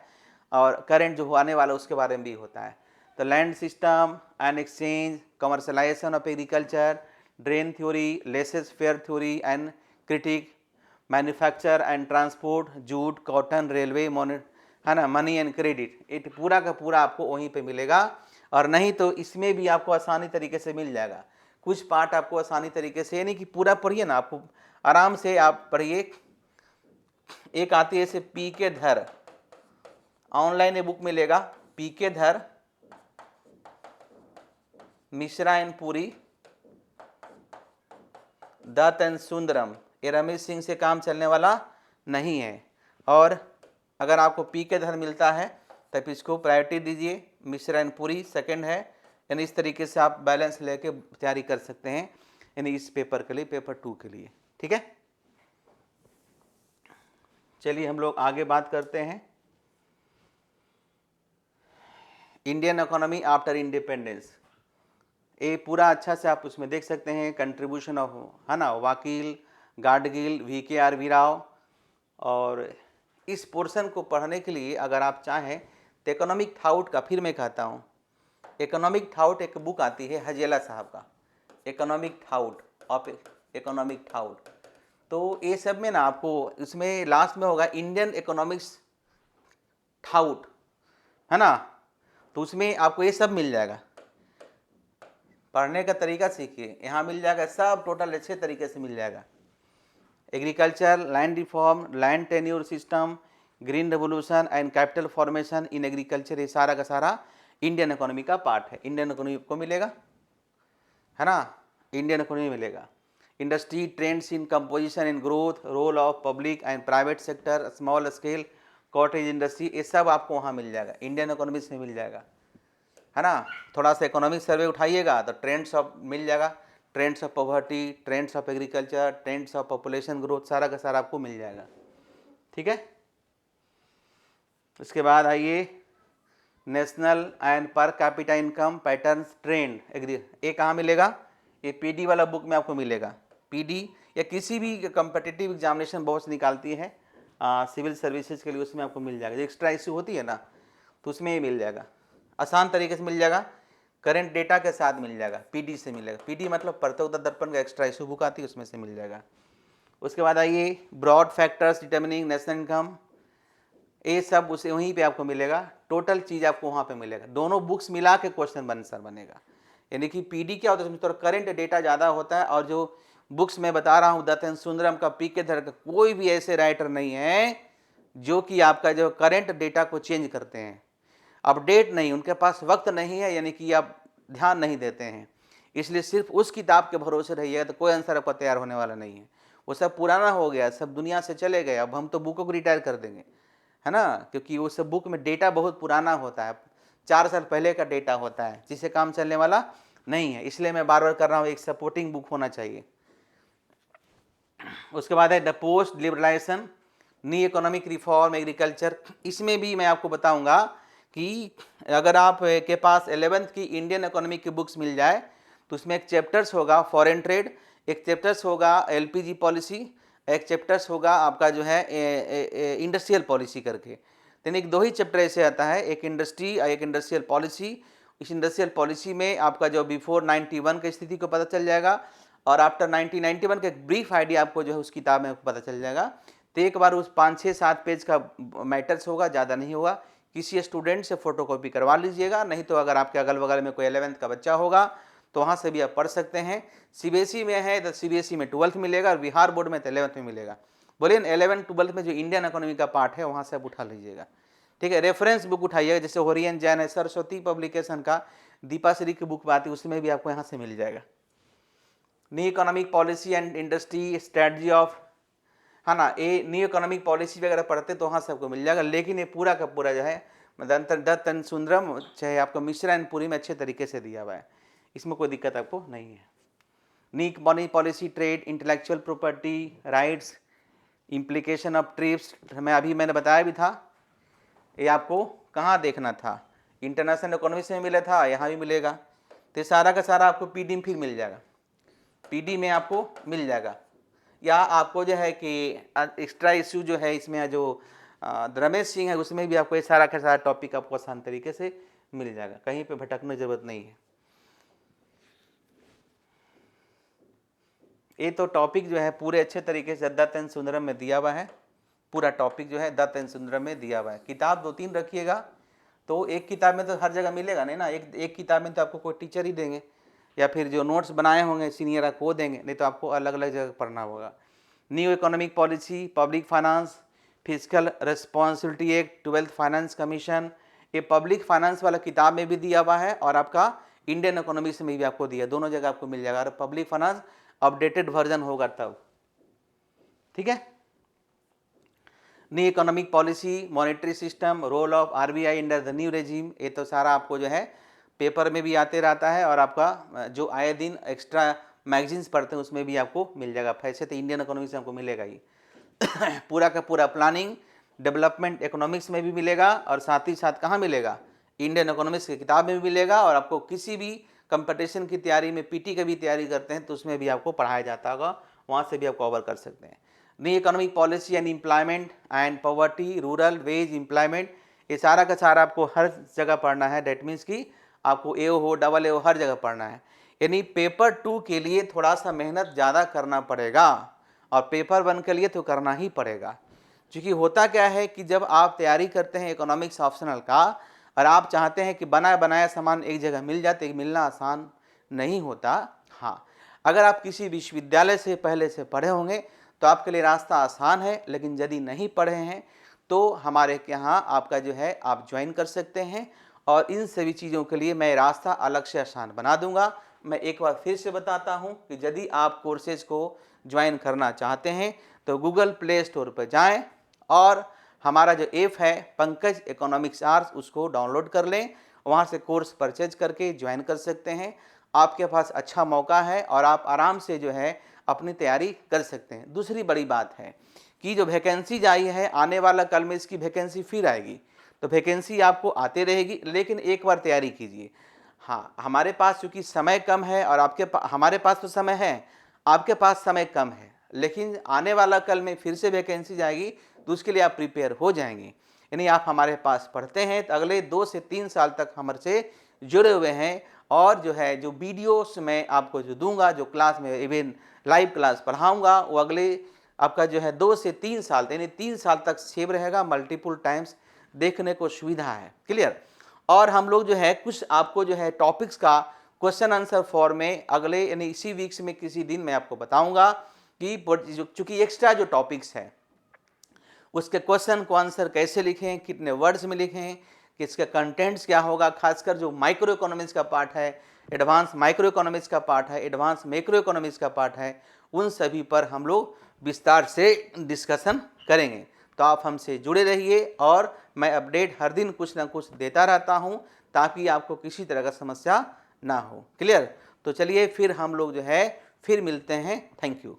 और करंट जो आने वाला उसके बारे में भी होता है। तो land system and exchange, commercialisation of agriculture, drain theory, laces fair theory and critic, manufacture and transport, jute, cotton, railway, है ना, मनी एंड क्रेडिट, ये पूरा का पूरा आपको वहीं पे मिलेगा। और नहीं तो इसमें भी आपको आसानी तरीके से मिल जाएगा, कुछ पार्ट आपको आसानी तरीके से, यानी कि पूरा पढ़िए ना, आपको आराम से आप पढ़िए। एक आती है ऐसे पी के धर, ऑनलाइन ये बुक मिलेगा, पी के धर, मिश्रा एंड पुरी, दत्त एंड सुंदरम, ये रमेश सिंह से काम चलने वाला नहीं है। और अगर आपको पी के इधर मिलता है तब इसको प्रायोरिटी दीजिए, मिश्रा एंड पूरी सेकंड है, यानी इस तरीके से आप बैलेंस लेके तैयारी कर सकते हैं, यानी इस पेपर के लिए, पेपर 2 के लिए। ठीक है, चलिए हम लोग आगे बात करते हैं। इंडियन इकोनॉमी आफ्टर इंडिपेंडेंस, ये पूरा अच्छा से आप उसमें देख सकते हैं, कंट्रीब्यूशन ऑफ, है ना, वाकील, गाडगिल, VKR राव। और इस पोर्शन को पढ़ने के लिए अगर आप चाहें तो इकोनॉमिक थाउट का, फिर मैं कहता हूँ, इकोनॉमिक थाउट एक बुक आती है हजेला साहब का, economic thought of economic thought. तो ये सब में ना आपको इसमें लास्ट में होगा इंडियन इकोनॉमिक्स थाउट, है ना, तो उसमें आपको ये सब मिल जाएगा। पढ़ने का तरीका सीखिए, यहाँ मिल जाएगा सब, टोटल अच्छे तरीके से मिल जाएगा। Agriculture, land reform, land tenure system, green revolution and capital formation in agriculture, ये सारा का सारा इंडियन इकोनॉमी का पार्ट है। इंडियन इकोनॉमी को मिलेगा, है ना, इंडियन इकोनॉमी मिलेगा। Industry trends in composition and growth, role of public and private sector, small scale cottage industry, ये सब आपको वहाँ मिल जाएगा, इंडियन इकोनॉमिक्स में मिल जाएगा, है ना। थोड़ा सा इकोनॉमिक सर्वे उठाइएगा तो ट्रेंड्स ऑफ मिल जाएगा, trends of poverty, trends of agriculture, trends of population growth, सारा का सारा आपको मिल जाएगा। ठीक है, उसके बाद आइए national and per capita income patterns trend agri, ये कहाँ मिलेगा, ये PD वाला बुक में आपको मिलेगा। PD या किसी भी कम्पिटिटिव एग्जामिनेशन बहुत निकालती है सिविल सर्विसेज के लिए, उसमें आपको मिल जाएगा। जो एक्स्ट्रा इशू होती है ना, तो उसमें ये मिल जाएगा, आसान तरीके से मिल जाएगा, करंट डेटा के साथ मिल जाएगा, PD से मिलेगा। PD मतलब प्रत्योत्तर दर्पण का एक्स्ट्रा इशू बुक आती है, उसमें से मिल जाएगा। उसके बाद आइए broad factors determining national income, ये सब उसे वहीं पे आपको मिलेगा, टोटल चीज़ आपको वहाँ पे मिलेगा। दोनों बुक्स मिला के क्वेश्चन आंसर बनेगा। यानी कि PD क्या होता है, उसमें थोड़ा करंट डेटा ज़्यादा होता है, और जो बुक्स मैं बता रहा हूँ दत्त सुंदरम का, PK धर का, कोई भी ऐसे राइटर नहीं है जो कि आपका जो करंट डेटा को चेंज करते हैं, अपडेट नहीं, उनके पास वक्त नहीं है, यानी कि आप ध्यान नहीं देते हैं, इसलिए सिर्फ उस किताब के भरोसे रहिएगा तो कोई आंसर आपका तैयार होने वाला नहीं है। वो सब पुराना हो गया, सब दुनिया से चले गए, अब हम तो बुकों को रिटायर कर देंगे, है ना, क्योंकि वो सब बुक में डेटा बहुत पुराना होता है, 4 साल पहले का डेटा होता है, जिससे काम चलने वाला नहीं है। इसलिए मैं बार बार कर रहा हूँ, एक सपोर्टिंग बुक होना चाहिए। उसके बाद है the post liberalisation, new economic reform agriculture. इसमें भी मैं आपको बताऊंगा कि अगर आप के पास 11th की इंडियन इकोनॉमी की बुक्स मिल जाए तो उसमें एक चैप्टर्स होगा फॉरेन ट्रेड, एक चैप्टर्स होगा LPG पॉलिसी, एक चैप्टर्स होगा आपका जो है इंडस्ट्रियल पॉलिसी करके। तो एक 2 ही चैप्टर ऐसे आता है, एक इंडस्ट्री और एक इंडस्ट्रियल पॉलिसी। इस इंडस्ट्रियल पॉलिसी में आपका जो बिफोर 91 की स्थिति को पता चल जाएगा, और आफ्टर 1991 का एक ब्रीफ आइडिया आपको जो है उस किताब में पता चल जाएगा। तो एक बार उस 5, 6, 7 पेज का मैटर्स होगा, ज़्यादा नहीं होगा, किसी स्टूडेंट से फोटोकॉपी करवा लीजिएगा, नहीं तो अगर आपके अगल बगल में कोई 11th का बच्चा होगा तो वहाँ से भी आप पढ़ सकते हैं। CBSE में है तो CBSE में 12th मिलेगा, और बिहार बोर्ड में तो 11th में मिलेगा। बोलिए 11th 12th में जो इंडियन इकोनॉमी का पार्ट है वहाँ से आप उठा लीजिएगा। ठीक है, रेफरेंस बुक उठाइएगा, जैसे होरियन जैन है, सरस्वती पब्लिकेशन का दीपाश्री की बुक आती है, उसमें भी आपको यहाँ से मिल जाएगा। New economic policy and industry strategy of, है ना, ये न्यू इकोनॉमिक पॉलिसी वगैरह पढ़ते तो वहाँ सबको मिल जाएगा। लेकिन ये पूरा का पूरा जो है दत्त सुंदरम चाहे आपको मिश्रा एंड पूरी में अच्छे तरीके से दिया हुआ है, इसमें कोई दिक्कत आपको नहीं है। New economic policy, trade, intellectual property rights, implication of trips, मैंने बताया भी था, ये आपको कहाँ देखना था, इंटरनेशनल इकोनॉमिक्स में मिला था, यहाँ भी मिलेगा। तो सारा का सारा आपको PD में फिर मिल जाएगा, PD में आपको मिल जाएगा। या आपको जो है कि एक्स्ट्रा इश्यू जो है इसमें जो रमेश सिंह है, उसमें भी आपको ये सारा का सारा टॉपिक आपको आसान तरीके से मिल जाएगा, कहीं पे भटकने की जरूरत नहीं है। ये तो टॉपिक जो है पूरे अच्छे तरीके से दत्त एंड सुंदरम में दिया हुआ है, पूरा टॉपिक जो है दत्त एंड सुंदरम में दिया हुआ है। किताब 2-3 रखिएगा, तो एक किताब में तो हर जगह मिलेगा नहीं ना, एक किताब में तो आपको कोई टीचर ही देंगे, या फिर जो नोट्स बनाए होंगे सीनियर आपको वो देंगे, नहीं तो आपको अलग अलग जगह पढ़ना होगा। New economic policy, public finance, physical responsibility act, 12th finance commission, ये पब्लिक फाइनेंस वाला किताब में भी दिया हुआ है, और आपका इंडियन इकोनॉमिक्स में भी आपको दिया, दोनों जगह आपको मिल जाएगा। और पब्लिक फाइनेंस अपडेटेड वर्जन होगा तब, ठीक है। New economic policy, monetary system, role of RBI under the new regime, ये तो सारा आपको जो है पेपर में भी आते रहता है और आपका जो आए दिन एक्स्ट्रा मैगजीन्स पढ़ते हैं उसमें भी आपको मिल जाएगा। वैसे तो इंडियन इकोनॉमी से हमको मिलेगा ही पूरा का पूरा प्लानिंग डेवलपमेंट इकोनॉमिक्स में भी मिलेगा और साथ ही साथ कहाँ मिलेगा, इंडियन इकोनॉमिक्स की किताब में भी मिलेगा। और आपको किसी भी कंपटीशन की तैयारी में, पीटी की भी तैयारी करते हैं तो उसमें भी आपको पढ़ाया जाता होगा, वहाँ से भी आप कवर कर सकते हैं। New economic policy and employment and poverty, rural veg employment, ये सारा का सारा आपको हर जगह पढ़ना है। डेट मीन्स कि आपको एओ हो, डबल एओ, हर जगह पढ़ना है। यानी पेपर 2 के लिए थोड़ा सा मेहनत ज़्यादा करना पड़ेगा और पेपर 1 के लिए तो करना ही पड़ेगा। क्योंकि होता क्या है कि जब आप तैयारी करते हैं इकोनॉमिक्स ऑप्शनल का और आप चाहते हैं कि बनाया बनाया सामान एक जगह मिल जाए, तो मिलना आसान नहीं होता। हाँ, अगर आप किसी विश्वविद्यालय से पहले से पढ़े होंगे तो आपके लिए रास्ता आसान है, लेकिन यदि नहीं पढ़े हैं तो हमारे यहाँ आपका जो है आप ज्वाइन कर सकते हैं और इन सभी चीज़ों के लिए मैं रास्ता अलग से आसान बना दूंगा। मैं एक बार फिर से बताता हूं कि यदि आप कोर्सेज को ज्वाइन करना चाहते हैं तो गूगल प्ले स्टोर पर जाएं और हमारा जो ऐप है पंकज इकोनॉमिक्स आर्ट्स, उसको डाउनलोड कर लें। वहां से कोर्स परचेज करके ज्वाइन कर सकते हैं। आपके पास अच्छा मौका है और आप आराम से जो है अपनी तैयारी कर सकते हैं। दूसरी बड़ी बात है कि जो वैकेंसीज आई है, आने वाला कल में इसकी वैकेंसी फिर आएगी, तो वैकेंसी आपको आते रहेगी, लेकिन एक बार तैयारी कीजिए। हाँ, हमारे पास चूँकि समय कम है और हमारे पास तो समय है, आपके पास समय कम है, लेकिन आने वाला कल में फिर से वैकेंसी जाएगी तो उसके लिए आप प्रिपेयर हो जाएंगे। यानी आप हमारे पास पढ़ते हैं तो अगले 2 से 3 साल तक हमसे जुड़े हुए हैं और जो है जो वीडियोस मैं आपको जो दूंगा, जो क्लास में इवन लाइव क्लास पढ़ाऊँगा, वो अगले आपका जो है 2 से 3 साल, यानी 3 साल तक सेव रहेगा, मल्टीपल टाइम्स देखने को सुविधा है। क्लियर? और हम लोग जो है कुछ आपको जो है टॉपिक्स का क्वेश्चन आंसर फॉर्म में अगले यानी इसी वीक्स में किसी दिन मैं आपको बताऊंगा कि चूंकि एक्स्ट्रा जो टॉपिक्स है उसके क्वेश्चन को आंसर कैसे लिखें, कितने वर्ड्स में लिखें, कि इसका कंटेंट्स क्या होगा, खासकर जो माइक्रो इकोनॉमिक्स का पार्ट है, एडवांस माइक्रो इकोनॉमिक्स का पार्ट है, एडवांस मैक्रो इकोनॉमिक्स का पार्ट है, उन सभी पर हम लोग विस्तार से डिस्कशन करेंगे। तो आप हमसे जुड़े रहिए और मैं अपडेट हर दिन कुछ ना कुछ देता रहता हूं ताकि आपको किसी तरह का समस्या ना हो। क्लियर? तो चलिए फिर हम लोग जो है फिर मिलते हैं। Thank you.